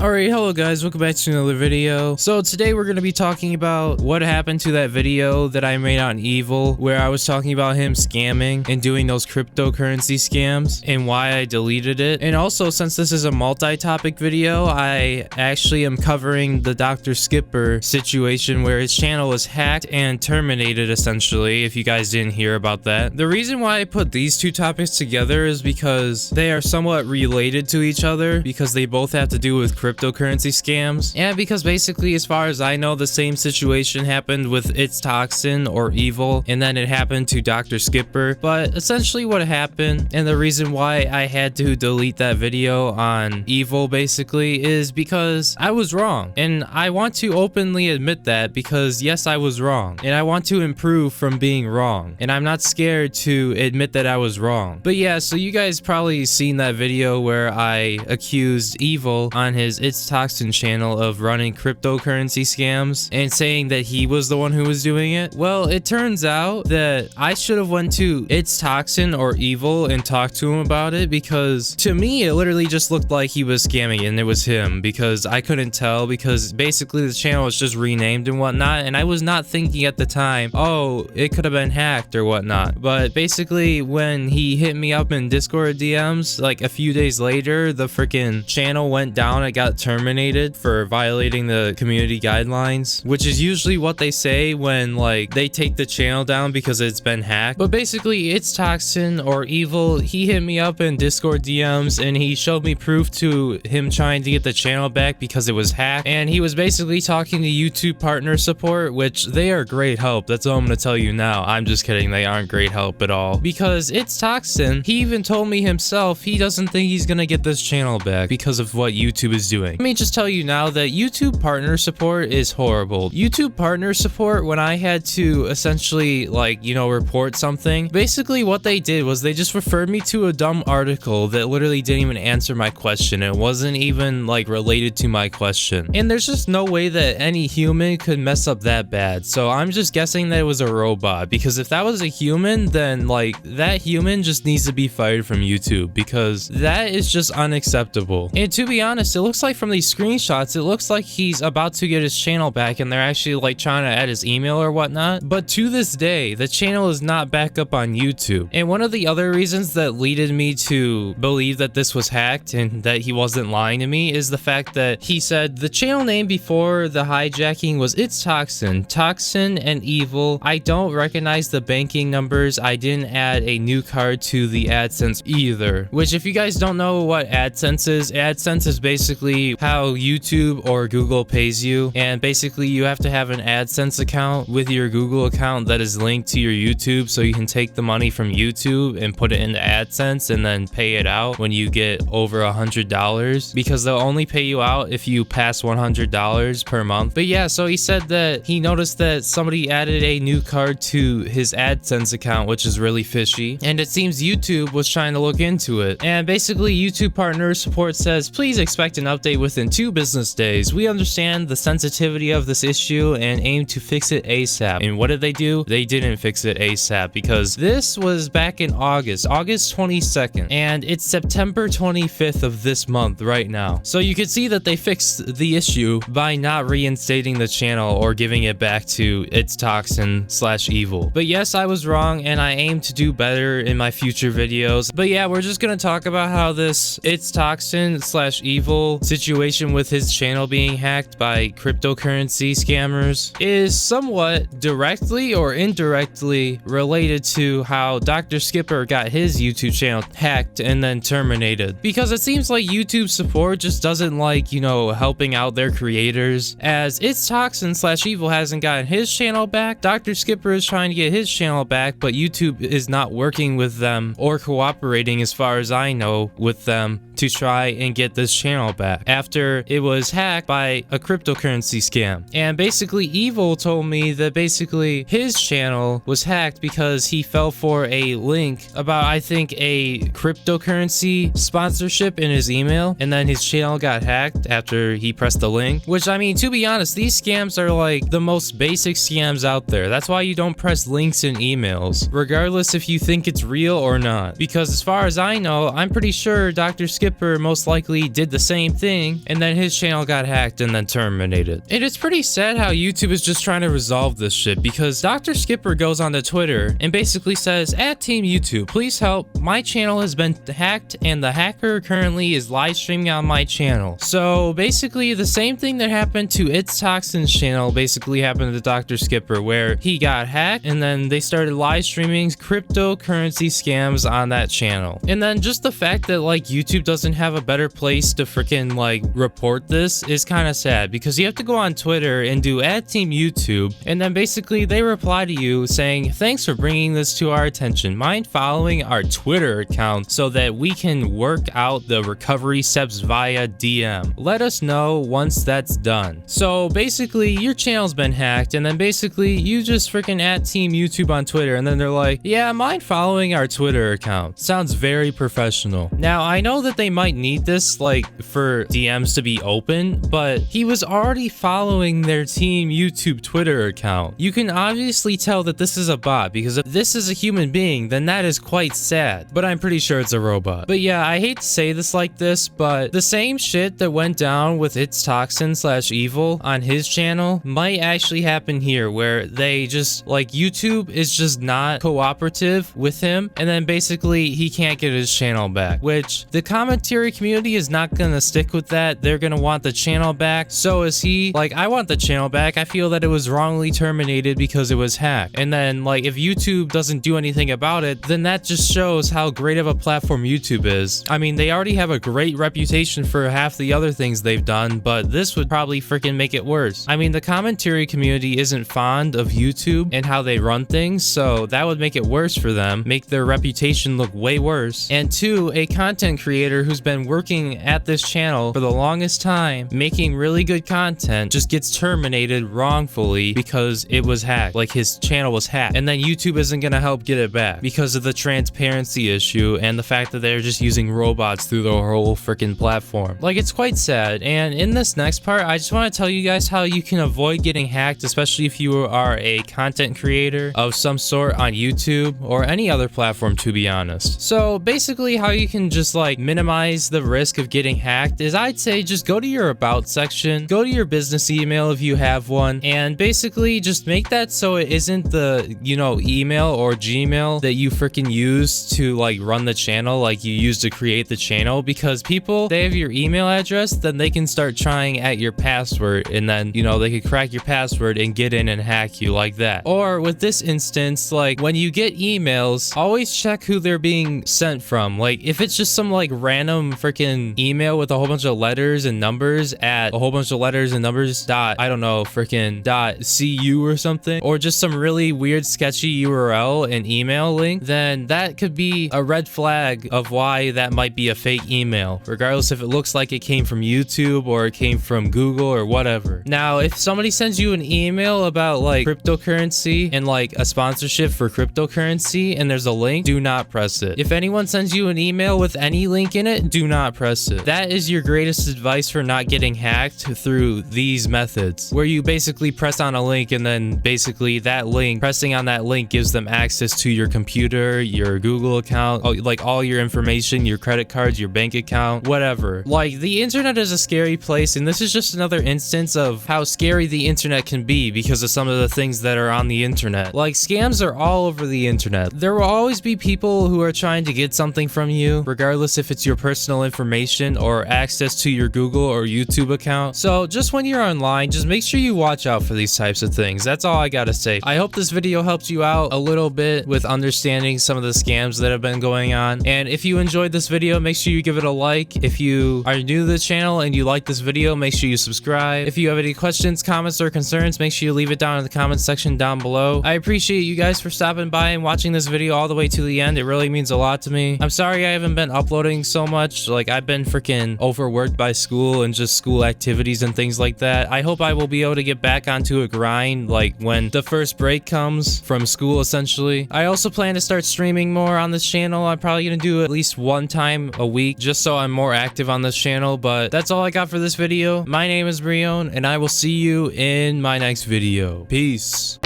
Alright, hello guys, welcome back to another video. So today we're going to be talking about what happened to that video that I made on Evil, where I was talking about him scamming and doing those cryptocurrency scams and why I deleted it. And also, since this is a multi-topic video, I actually am covering the Doktor Skipper situation where his channel was hacked and terminated, essentially, if you guys didn't hear about that. The reason why I put these two topics together is because they are somewhat related to each other, because they both have to do with cryptocurrency scams, and because basically, as far as I know, the same situation happened with It's Toxin or Evil, and then it happened to Doktor Skipper. But essentially what happened, and the reason why I had to delete that video on Evil basically, is because I was wrong, and I want to openly admit that, because yes, I was wrong, and I want to improve from being wrong, and I'm not scared to admit that I was wrong. But yeah, so you guys probably seen that video where I accused Evil on his It's Toxin channel of running cryptocurrency scams and saying that he was the one who was doing it. Well, it turns out that I should have went to It's Toxin or Evil and talked to him about it, because to me it literally just looked like he was scamming and it was him, because I couldn't tell, because basically the channel was just renamed and whatnot, and I was not thinking at the time, oh, it could have been hacked or whatnot. But basically when he hit me up in Discord DMs like a few days later, the freaking channel went down. It got terminated for violating the community guidelines, which is usually what they say when like they take the channel down because it's been hacked. But basically It's Toxin or Evil, he hit me up in Discord DMs and he showed me proof to him trying to get the channel back because it was hacked, and he was basically talking to YouTube partner support, which they are great help. That's all I'm gonna tell you now. I'm just kidding, they aren't great help at all, because It's Toxin, he even told me himself he doesn't think he's gonna get this channel back because of what YouTube is doing. Let me just tell you now that YouTube partner support is horrible. YouTube partner support, when I had to essentially like, you know, report something, basically what they did was they just referred me to a dumb article that literally didn't even answer my question. It wasn't even like related to my question, and there's just no way that any human could mess up that bad. So I'm just guessing that it was a robot, because if that was a human, then like that human just needs to be fired from YouTube, because that is just unacceptable. And to be honest, it looks like from these screenshots, it looks like he's about to get his channel back and they're actually like trying to add his email or whatnot. But to this day, the channel is not back up on YouTube. And one of the other reasons that leaded me to believe that this was hacked and that he wasn't lying to me is the fact that he said the channel name before the hijacking was It's Toxin, Toxin and Evil. I don't recognize the banking numbers. I didn't add a new card to the AdSense either. Which, if you guys don't know what AdSense is basically how YouTube or Google pays you, and basically you have to have an AdSense account with your Google account that is linked to your YouTube, so you can take the money from YouTube and put it into AdSense and then pay it out when you get over $100, because they'll only pay you out if you pass $100 per month. But yeah, so he said that he noticed that somebody added a new card to his AdSense account, which is really fishy, and it seems YouTube was trying to look into it. And basically YouTube partner support says, please expect an update within 2 business days. We understand the sensitivity of this issue and aim to fix it ASAP. And what did they do? They didn't fix it ASAP, because this was back in August 22nd, and it's September 25th of this month right now. So you can see that they fixed the issue by not reinstating the channel or giving it back to It's Toxin / Evil. But yes, I was wrong, and I aim to do better in my future videos. But yeah, we're just gonna talk about how this It's Toxin / Evil situation with his channel being hacked by cryptocurrency scammers is somewhat directly or indirectly related to how Doktor Skipper got his YouTube channel hacked and then terminated. Because it seems like YouTube support just doesn't like, you know, helping out their creators. As It's Toxin / Evil hasn't gotten his channel back, Doktor Skipper is trying to get his channel back, but YouTube is not working with them or cooperating, as far as I know, with them to try and get this channel back after it was hacked by a cryptocurrency scam. And basically Evil told me that basically his channel was hacked because he fell for a link about, I think, a cryptocurrency sponsorship in his email, and then his channel got hacked after he pressed the link. Which, I mean, to be honest, these scams are like the most basic scams out there. That's why you don't press links in emails, regardless if you think it's real or not, because as far as I know, I'm pretty sure Doktor Skipper Skipper most likely did the same thing, and then his channel got hacked and then terminated. And it's pretty sad how YouTube is just trying to resolve this shit, because Dr. Skipper goes onto Twitter and basically says, "At Team YouTube, please help. My channel has been hacked and the hacker currently is live streaming on my channel." So basically the same thing that happened to It's Toxin's channel basically happened to Dr. Skipper, where he got hacked and then they started live streaming cryptocurrency scams on that channel. And then just the fact that like YouTube doesn't have a better place to freaking like report this is kind of sad, because you have to go on Twitter and do at Team YouTube, and then basically they reply to you saying, "Thanks for bringing this to our attention. Mind following our Twitter account so that we can work out the recovery steps via DM. Let us know once that's done." So basically your channel's been hacked, and then basically you just freaking at Team YouTube on Twitter, and then they're like, "Yeah, mind following our Twitter account." Sounds very professional. Now I know that they might need this like for DMs to be open, but he was already following their Team YouTube Twitter account. You can obviously tell that this is a bot, because if this is a human being, then that is quite sad, but I'm pretty sure it's a robot. But yeah, I hate to say this like this, but the same shit that went down with It's Toxin / Evil on his channel might actually happen here, where they just like YouTube is just not cooperative with him, and then basically he can't get his channel back, which the commentary community is not gonna stick with that. They're gonna want the channel back. So is he. Like, I want the channel back. I feel that it was wrongly terminated because it was hacked. And then like if YouTube doesn't do anything about it, then that just shows how great of a platform YouTube is. I mean, they already have a great reputation for half the other things they've done, but this would probably freaking make it worse. I mean, the commentary community isn't fond of YouTube and how they run things, so that would make it worse for them, make their reputation look way worse. And two, a content creator who's been working at this channel for the longest time, making really good content, just gets terminated wrongfully because it was hacked. Like, his channel was hacked, and then YouTube isn't gonna help get it back because of the transparency issue and the fact that they're just using robots through the whole freaking platform. Like, it's quite sad. And in this next part, I just want to tell you guys how you can avoid getting hacked, especially if you are a content creator of some sort on YouTube or any other platform, to be honest. So basically how you can just like minimize the risk of getting hacked is, I'd say, just go to your about section, go to your business email if you have one, and basically just make that so it isn't the, you know, email or Gmail that you freaking use to like run the channel, like you use to create the channel, because people, they have your email address, then they can start trying at your password, and then, you know, they could crack your password and get in and hack you like that. Or with this instance, like when you get emails, always check who they're being sent from. Like if it's just some like random freaking email with a whole bunch of letters and numbers at a whole bunch of letters and numbers dot, I don't know, freaking dot .cu or something, or just some really weird sketchy URL and email link, then that could be a red flag of why that might be a fake email, regardless if it looks like it came from YouTube or it came from Google or whatever. Now, if somebody sends you an email about like cryptocurrency and like a sponsorship for cryptocurrency and there's a link, do not press it. If anyone sends you an email with any link in it, do not press it. That is your greatest advice for not getting hacked through these methods, where you basically press on a link and then basically that link, pressing on that link gives them access to your computer, your Google account, like all your information, your credit cards, your bank account, whatever. Like, the internet is a scary place, and this is just another instance of how scary the internet can be because of some of the things that are on the internet. Like, scams are all over the internet. There will always be people who are trying to get something from you, regardless if it's your personal information or access to your Google or YouTube account. So just when you're online, just make sure you watch out for these types of things. That's all I gotta say. I hope this video helped you out a little bit with understanding some of the scams that have been going on. And if you enjoyed this video, make sure you give it a like. If you are new to the channel and you like this video, make sure you subscribe. If you have any questions, comments, or concerns, make sure you leave it down in the comments section down below. I appreciate you guys for stopping by and watching this video all the way to the end. It really means a lot to me. I'm sorry I haven't been uploading so much. Like, I've been freaking overworked by school and just school activities and things like that. I hope I will be able to get back onto a grind like when the first break comes from school, essentially. I also plan to start streaming more on this channel. I'm probably gonna do at least one time a week just so I'm more active on this channel. But that's all I got for this video. My name is Breone, and I will see you in my next video. Peace.